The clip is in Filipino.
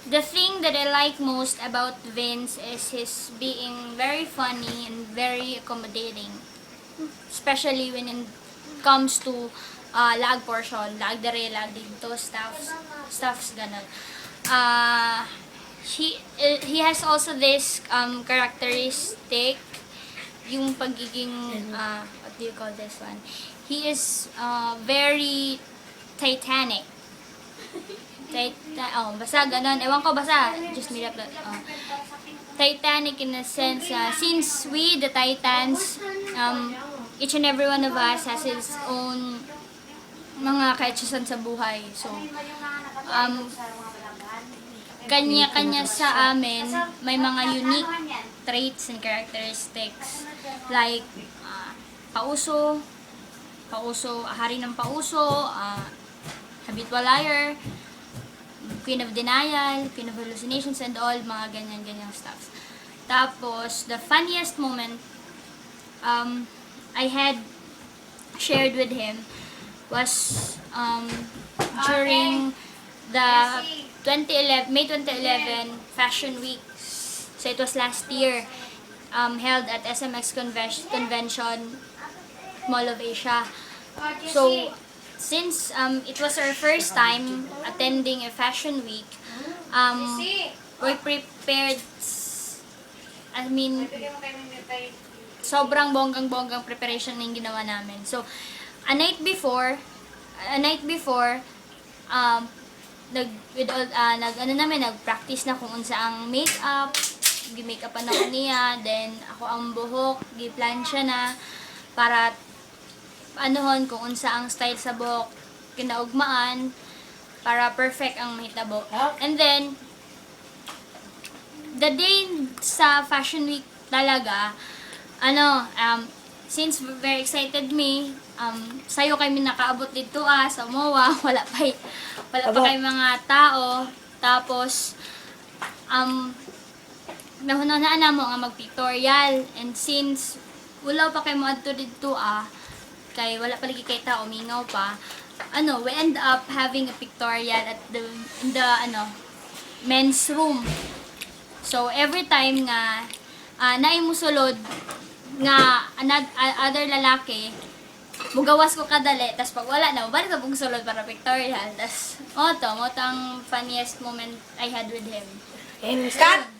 the thing that I like most about Vince is his being very funny and very accommodating. Especially when it comes to lag portion, lag dere, lag dito, stuffs ganon. He has also this characteristic, yung pagiging, what do you call this one? He is very Titanic. Basta ganon. Ewan ko, basta. Just made up that. Titanic in a sense, since we, the Titans, each and every one of us has his own mga kaitsusan sa buhay. So, kanya-kanya sa amin, may mga unique traits and characteristics. Like, pauso, hari ng pauso, habitual liar, queen of denial, queen of hallucinations and all, mga ganyan-ganyang stuff. Tapos, the funniest moment I had shared with him was during the May 2011 Fashion Week. So, it was last year, held at SMX Convention, Mall of Asia. So, since it was our first time attending a fashion week, we prepared, sobrang bonggang-bonggang preparation na yung ginawa namin. So, a night before, nag-practice na kung unsa ang makeup, gi-makeupan na ko niya, then ako ang buhok, gi-plancha na, para kung unsa ang style sa buhok kinaugmaan para perfect ang mahitabo. And then the day sa fashion week talaga, since very excited me, sayo kami nakaabot dito sa MOA, wala pa kay mga tao. Tapos nahunanaan na mo nga mag-pictorial, and since wala pa kay mo adto dito kay wala pa lagi kay tao, mingaw pa, we end up having a pictorial at in the men's room. So every time nga naay musulod nga other lalaki, mugawas ko kadali, tas pag wala na, balik ko pong sulod para pictorial. Tas mo ang funniest moment I had with him. Cut!